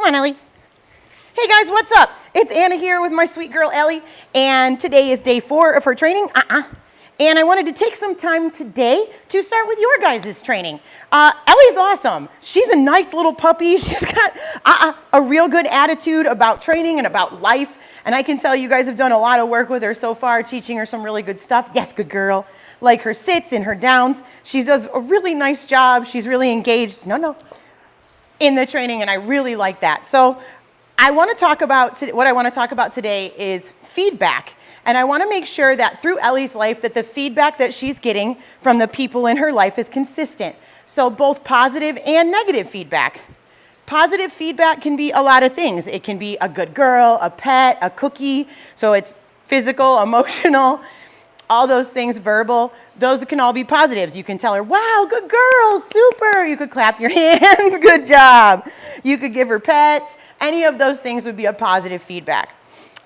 on, Ellie. Hey guys, what's up? It's Anna here with my sweet girl, Ellie, and today is day 4 of her training. And I wanted to take some time today to start with your guys' training. Ellie's awesome. She's a nice little puppy. She's got a real good attitude about training and about life. And I can tell you guys have done a lot of work with her so far, teaching her some really good stuff. Yes, good girl. Like her sits and her downs. She does a really nice job. She's really engaged. In the training, and I really like that. So what I want to talk about today is feedback. And I want to make sure that through Ellie's life that the feedback that she's getting from the people in her life is consistent. So both positive and negative feedback. Positive feedback can be a lot of things. It can be a good girl, a pet, a cookie. So it's physical, emotional, all those things, verbal. Those can all be positives. You can tell her, wow, good girl, super. You could clap your hands, good job. You could give her pets. Any of those things would be a positive feedback.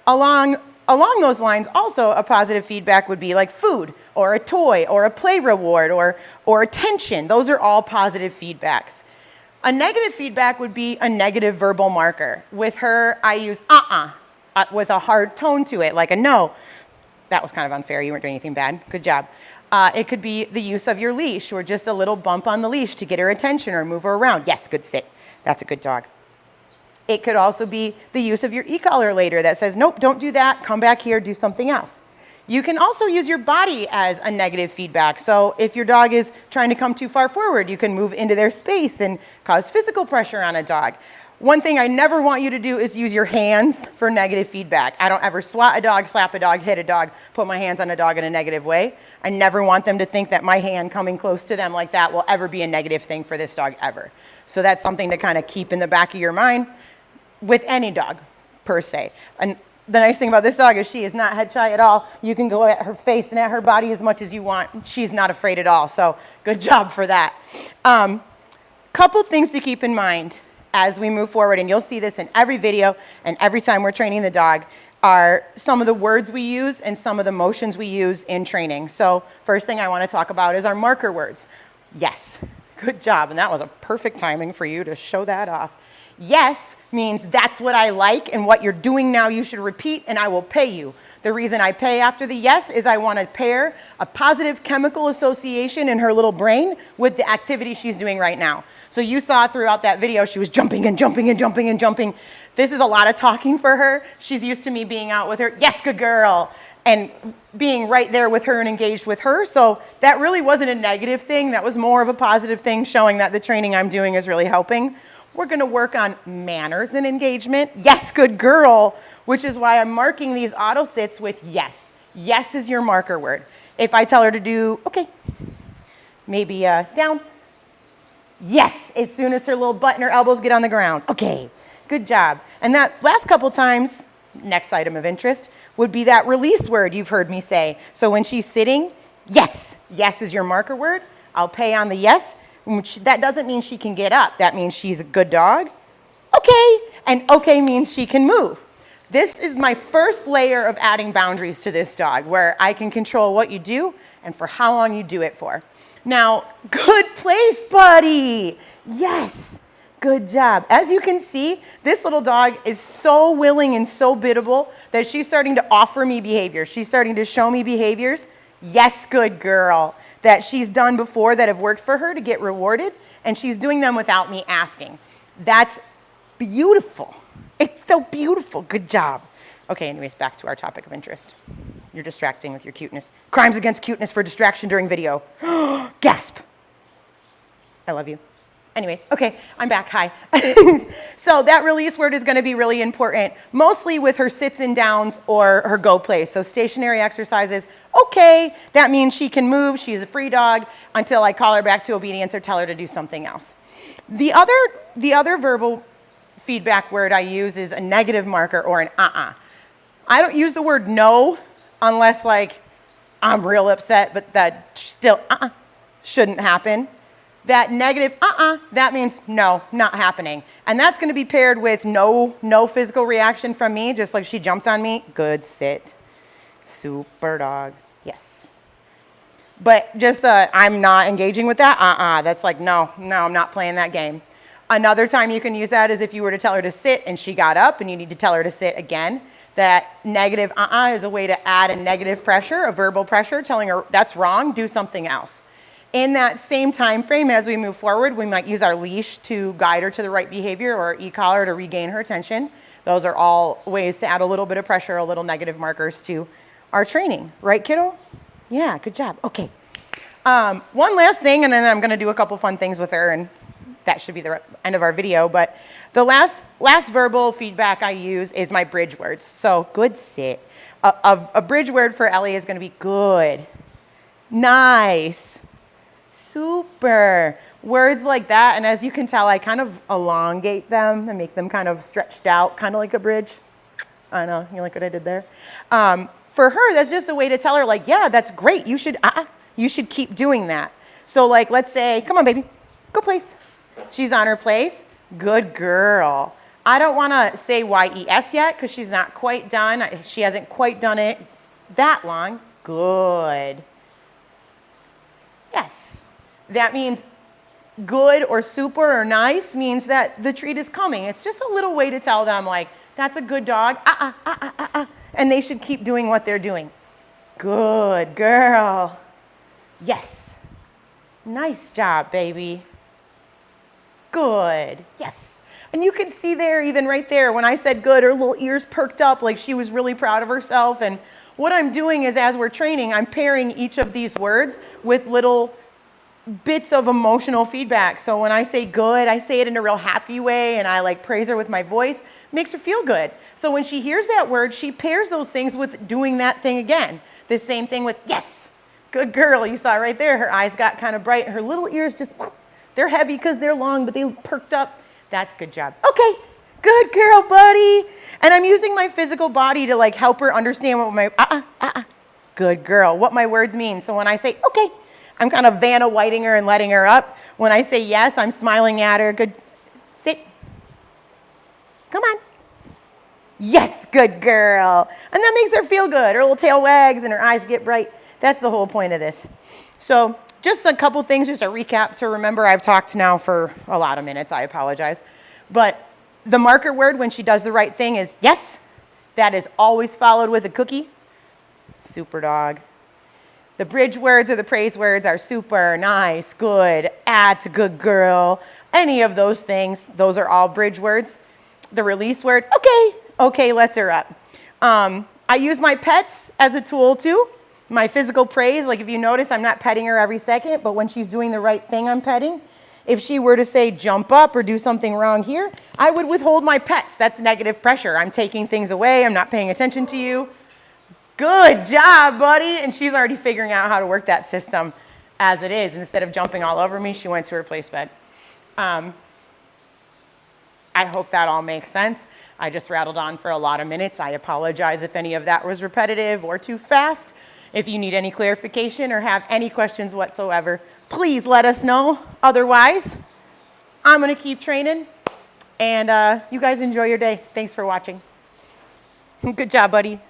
Along those lines, also a positive feedback would be like food or a toy or a play reward or attention. Those are all positive feedbacks. A negative feedback would be a negative verbal marker. With her, I use with a hard tone to it, like a no. That was kind of unfair. You weren't doing anything bad. Good job. It could be the use of your leash or just a little bump on the leash to get her attention or move her around. Yes, good sit. That's a good dog. It could also be the use of your e-collar later that says, nope, don't do that. Come back here, do something else. You can also use your body as a negative feedback. So if your dog is trying to come too far forward, you can move into their space and cause physical pressure on a dog. One thing I never want you to do is use your hands for negative feedback. I don't ever swat a dog, slap a dog, hit a dog, put my hands on a dog in a negative way. I never want them to think that my hand coming close to them like that will ever be a negative thing for this dog ever. So that's something to kind of keep in the back of your mind with any dog, per se. And the nice thing about this dog is she is not head shy at all. You can go at her face and at her body as much as you want. She's not afraid at all, so good job for that. Couple things to keep in mind as we move forward, and you'll see this in every video and every time we're training the dog, are some of the words we use and some of the motions we use in training. So first thing I want to talk about is our marker words. Yes, good job, and that was a perfect timing for you to show that off. Yes means that's what I like and what you're doing now you should repeat and I will pay you. The reason I pay after the yes is I want to pair a positive chemical association in her little brain with the activity she's doing right now. So you saw throughout that video she was jumping and jumping and jumping and jumping. This is a lot of talking for her. She's used to me being out with her. Yes, good girl. And being right there with her and engaged with her. So that really wasn't a negative thing. That was more of a positive thing, showing that the training I'm doing is really helping. We're going to work on manners and engagement. Yes, good girl, which is why I'm marking these auto sits with yes. Yes is your marker word. If I tell her to do, okay, maybe down. Yes, as soon as her little butt and her elbows get on the ground. Okay, good job. And that last couple times, next item of interest, would be that release word you've heard me say. So when she's sitting, yes. Yes is your marker word. I'll pay on the yes. That doesn't mean she can get up. That means she's a good dog. Okay. And okay means she can move. This is my first layer of adding boundaries to this dog, where I can control what you do and for how long you do it for. Now, good place, buddy. Yes. Good job. As you can see, this little dog is so willing and so biddable that she's starting to offer me behavior. She's starting to show me behaviors. Yes, good girl. That she's done before that have worked for her to get rewarded, and she's doing them without me asking. That's beautiful. It's so beautiful. Good job. Okay, anyways, back to our topic of interest. You're distracting with your cuteness. Crimes against cuteness for distraction during video. Gasp. I love you. Anyways, okay, I'm back. Hi. So that release word is going to be really important, mostly with her sits and downs or her go plays. So stationary exercises, okay, that means she can move. She's a free dog until I call her back to obedience or tell her to do something else. The other verbal feedback word I use is a negative marker or an I don't use the word no unless like I'm real upset, but that still shouldn't happen. That negative, that means no, not happening. And that's going to be paired with no physical reaction from me, just like she jumped on me. Good sit. Super dog. Yes. But just I'm not engaging with that. That's like, no, I'm not playing that game. Another time you can use that is if you were to tell her to sit and she got up and you need to tell her to sit again. That negative is a way to add a negative pressure, a verbal pressure, telling her that's wrong, do something else. In that same time frame, as we move forward, we might use our leash to guide her to the right behavior, or e-collar to regain her attention. Those are all ways to add a little bit of pressure, a little negative markers to our training. Right, kiddo? Yeah, good job. Okay. One last thing, and then I'm going to do a couple fun things with her, and that should be the end of our video. But the last verbal feedback I use is my bridge words. So good sit. A bridge word for Ellie is going to be good, nice, super. Words like that. And as you can tell, I kind of elongate them and make them kind of stretched out, kind of like a bridge. I know, you like what I did there? For her, that's just a way to tell her, like, yeah, that's great. You should keep doing that. So like, let's say, come on, baby, go place. She's on her place. Good girl. I don't want to say YES yet because she's not quite done. She hasn't quite done it that long. Good. Yes. That means good or super or nice means that the treat is coming. It's just a little way to tell them, like, that's a good dog. And they should keep doing what they're doing. Good girl. Yes. Nice job, baby. Good. Yes. And you can see there, even right there, when I said good, her little ears perked up like she was really proud of herself. And what I'm doing is, as we're training, I'm pairing each of these words with little bits of emotional feedback. So when I say good, I say it in a real happy way, and I like praise her with my voice. It makes her feel good. So when she hears that word, she pairs those things with doing that thing again. The same thing with yes, good girl. You saw right there, her eyes got kind of bright. Her little ears just, they're heavy because they're long, but they perked up. That's good job. Okay, good girl, buddy. And I'm using my physical body to like help her understand what my, good girl, what my words mean. So when I say, okay, I'm kind of Vanna Whiting her and letting her up. When I say yes, I'm smiling at her. Good, sit. Come on. Yes, good girl. And that makes her feel good. Her little tail wags and her eyes get bright. That's the whole point of this. So just a couple things, just a recap to remember. I've talked now for a lot of minutes. I apologize. But the marker word when she does the right thing is yes. That is always followed with a cookie. Super dog. The bridge words or the praise words are super, nice, good, that's a good girl. Any of those things, those are all bridge words. The release word, okay, lets her up. I use my pets as a tool too. My physical praise, like if you notice, I'm not petting her every second, but when she's doing the right thing, I'm petting. If she were to say jump up or do something wrong here, I would withhold my pets. That's negative pressure. I'm taking things away. I'm not paying attention to you. Good job, buddy. And she's already figuring out how to work that system as it is. Instead of jumping all over me, she went to her place bed. I hope that all makes sense. I just rattled on for a lot of minutes. I apologize if any of that was repetitive or too fast. If you need any clarification or have any questions whatsoever, please let us know. Otherwise, I'm going to keep training. And you guys enjoy your day. Thanks for watching. Good job, buddy.